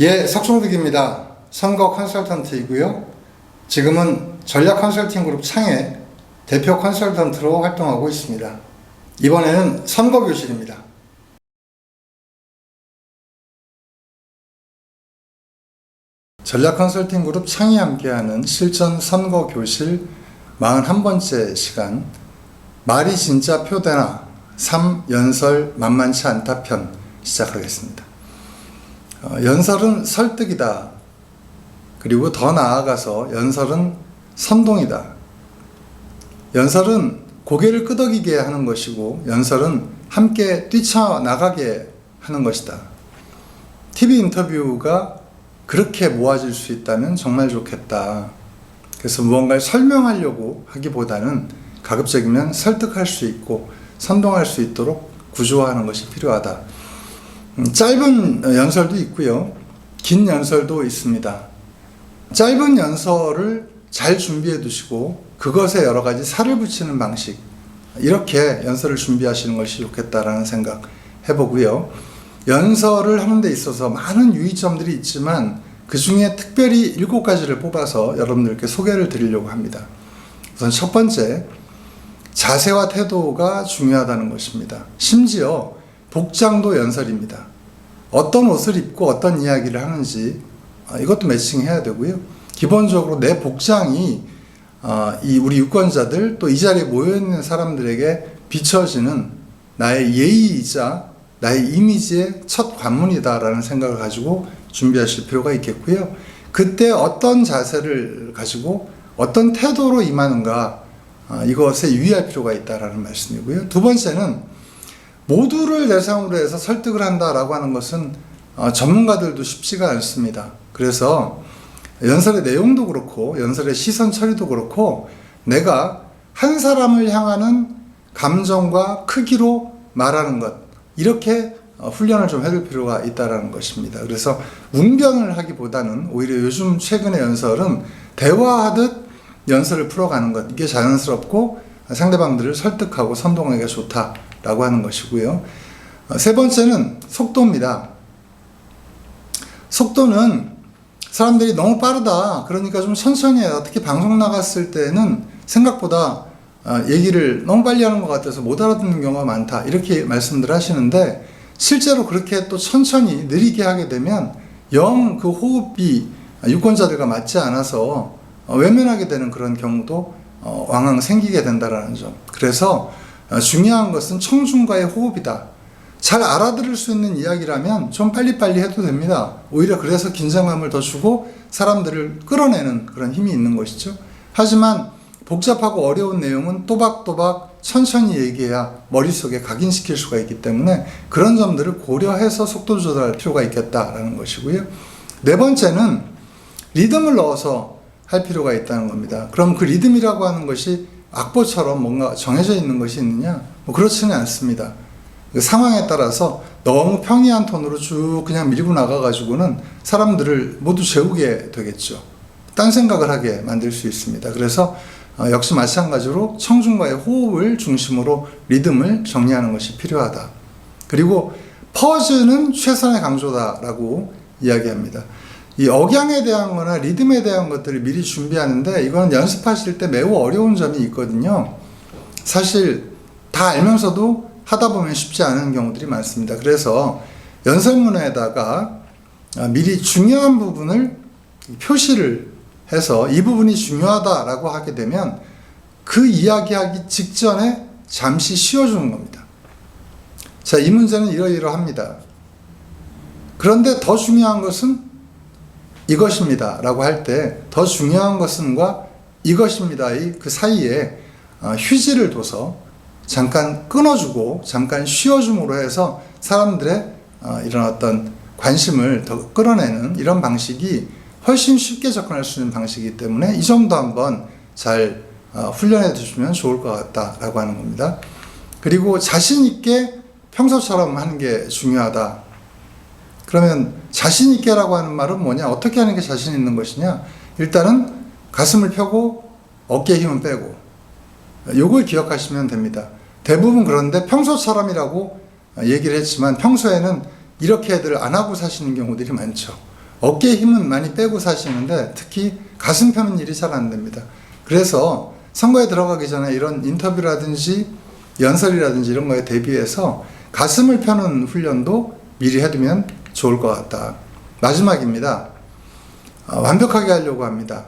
예, 석종득입니다. 선거 컨설턴트이고요. 지금은 전략 컨설팅 그룹 창의 대표 컨설턴트로 활동하고 있습니다. 이번에는 선거교실입니다. 전략 컨설팅 그룹 창이 함께하는 실전 선거교실 41번째 시간, 말이 진짜 표되나 3연설 만만치 않다 편 시작하겠습니다. 연설은 설득이다. 그리고 더 나아가서 연설은 선동이다. 연설은 고개를 끄덕이게 하는 것이고, 연설은 함께 뛰쳐나가게 하는 것이다. TV 인터뷰가 그렇게 모아질 수 있다면 정말 좋겠다. 그래서 무언가를 설명하려고 하기보다는 가급적이면 설득할 수 있고 선동할 수 있도록 구조화하는 것이 필요하다. 짧은 연설도 있고요. 긴 연설도 있습니다. 짧은 연설을 잘 준비해 두시고 그것에 여러 가지 살을 붙이는 방식, 이렇게 연설을 준비하시는 것이 좋겠다라는 생각 해보고요. 연설을 하는 데 있어서 많은 유의점들이 있지만 그 중에 특별히 7가지를 뽑아서 여러분들께 소개를 드리려고 합니다. 우선 첫 번째, 자세와 태도가 중요하다는 것입니다. 심지어 복장도 연설입니다. 어떤 옷을 입고 어떤 이야기를 하는지 이것도 매칭해야 되고요. 기본적으로 내 복장이 우리 유권자들 또 이 자리에 모여있는 사람들에게 비춰지는 나의 예의이자 나의 이미지의 첫 관문이다라는 생각을 가지고 준비하실 필요가 있겠고요. 그때 어떤 자세를 가지고 어떤 태도로 임하는가, 이것에 유의할 필요가 있다라는 말씀이고요. 두 번째는 모두를 대상으로 해서 설득을 한다라고 하는 것은 전문가들도 쉽지가 않습니다. 그래서 연설의 내용도 그렇고 연설의 시선 처리도 그렇고 내가 한 사람을 향하는 감정과 크기로 말하는 것, 이렇게 훈련을 좀 해둘 필요가 있다는 것입니다. 그래서 웅변을 하기보다는 오히려 요즘 최근의 연설은 대화하듯 연설을 풀어가는 것, 이게 자연스럽고 상대방들을 설득하고 선동하기가 좋다라고 하는 것이고요. 세 번째는 속도입니다. 속도는 사람들이 너무 빠르다, 그러니까 좀 천천히 해라. 특히 방송 나갔을 때는 생각보다 얘기를 너무 빨리 하는 것 같아서 못 알아듣는 경우가 많다, 이렇게 말씀들 하시는데, 실제로 그렇게 또 천천히 느리게 하게 되면 영 그 호흡이 유권자들과 맞지 않아서 외면하게 되는 그런 경우도 왕왕 생기게 된다는 점. 그래서 중요한 것은 청중과의 호흡이다. 잘 알아들을 수 있는 이야기라면 좀 빨리빨리 해도 됩니다. 오히려 그래서 긴장감을 더 주고 사람들을 끌어내는 그런 힘이 있는 것이죠. 하지만 복잡하고 어려운 내용은 또박또박 천천히 얘기해야 머릿속에 각인시킬 수가 있기 때문에 그런 점들을 고려해서 속도 조절할 필요가 있겠다라는 것이고요. 네 번째는 리듬을 넣어서 할 필요가 있다는 겁니다. 그럼 그 리듬이라고 하는 것이 악보처럼 뭔가 정해져 있는 것이 있느냐? 그렇지는 않습니다. 그 상황에 따라서 너무 평이한 톤으로 쭉 그냥 밀고 나가가지고는 사람들을 모두 재우게 되겠죠. 딴 생각을 하게 만들 수 있습니다. 그래서 역시 마찬가지로 청중과의 호흡을 중심으로 리듬을 정리하는 것이 필요하다. 그리고 퍼즈는 최선의 강조다라고 이야기합니다. 이 억양에 대한 거나 리듬에 대한 것들을 미리 준비하는데 이건 연습하실 때 매우 어려운 점이 있거든요. 사실 다 알면서도 하다 보면 쉽지 않은 경우들이 많습니다. 그래서 연설문에다가 미리 중요한 부분을 표시를 해서 이 부분이 중요하다라고 하게 되면 그 이야기하기 직전에 잠시 쉬어주는 겁니다. 자, 이 문제는 이러이러합니다. 그런데 더 중요한 것은 이것입니다 라고 할 때 더 중요한 것은과 이것입니다의 그 사이에 휴지를 둬서 잠깐 끊어주고 잠깐 쉬어줌으로 해서 사람들의 이런 어떤 관심을 더 끌어내는 이런 방식이 훨씬 쉽게 접근할 수 있는 방식이기 때문에 이 점도 한번 잘 훈련해 두시면 좋을 것 같다라고 하는 겁니다. 그리고 자신 있게 평소처럼 하는 게 중요하다. 그러면 자신 있게라고 하는 말은 뭐냐? 어떻게 하는 게 자신 있는 것이냐? 일단은 가슴을 펴고 어깨에 힘은 빼고, 요걸 기억하시면 됩니다. 대부분 그런데 평소처럼이라고 얘기를 했지만 평소에는 이렇게들 안 하고 사시는 경우들이 많죠. 어깨에 힘은 많이 빼고 사시는데 특히 가슴 펴는 일이 잘 안 됩니다. 그래서 선거에 들어가기 전에 이런 인터뷰라든지 연설이라든지 이런 거에 대비해서 가슴을 펴는 훈련도 미리 해두면 좋을 것 같다. 마지막입니다. 완벽하게 하려고 합니다.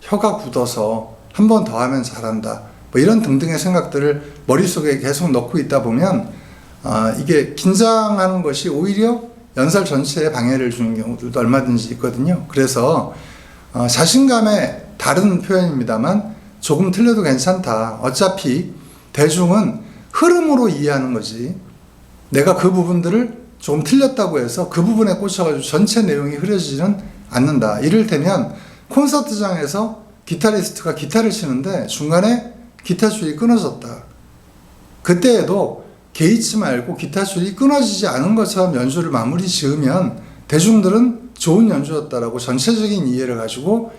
혀가 굳어서 한 번 더 하면 잘한다. 뭐 이런 등등의 생각들을 머릿속에 계속 넣고 있다 보면 이게 긴장하는 것이 오히려 연설 전체에 방해를 주는 경우들도 얼마든지 있거든요. 그래서 자신감의 다른 표현입니다만 조금 틀려도 괜찮다. 어차피 대중은 흐름으로 이해하는 거지. 내가 그 부분들을 조금 틀렸다고 해서 그 부분에 꽂혀가지고 전체 내용이 흐려지지는 않는다. 이를테면 콘서트장에서 기타리스트가 기타를 치는데 중간에 기타 줄이 끊어졌다. 그때에도 개의치 말고 기타 줄이 끊어지지 않은 것처럼 연주를 마무리 지으면 대중들은 좋은 연주였다라고 전체적인 이해를 가지고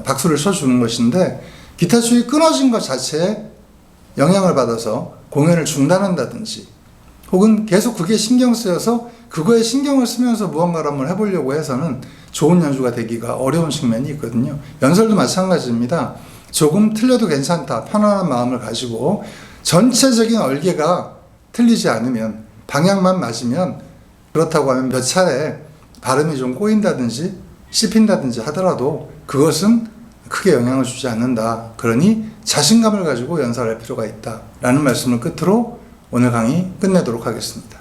박수를 쳐주는 것인데, 기타 줄이 끊어진 것 자체에 영향을 받아서 공연을 중단한다든지 혹은 계속 그게 신경 쓰여서 그거에 신경을 쓰면서 무언가를 한번 해보려고 해서는 좋은 연주가 되기가 어려운 측면이 있거든요. 연설도 마찬가지입니다. 조금 틀려도 괜찮다. 편안한 마음을 가지고 전체적인 얼개가 틀리지 않으면, 방향만 맞으면, 그렇다고 하면 몇 차례 발음이 좀 꼬인다든지 씹힌다든지 하더라도 그것은 크게 영향을 주지 않는다. 그러니 자신감을 가지고 연설할 필요가 있다. 라는 말씀을 끝으로 오늘 강의 끝내도록 하겠습니다.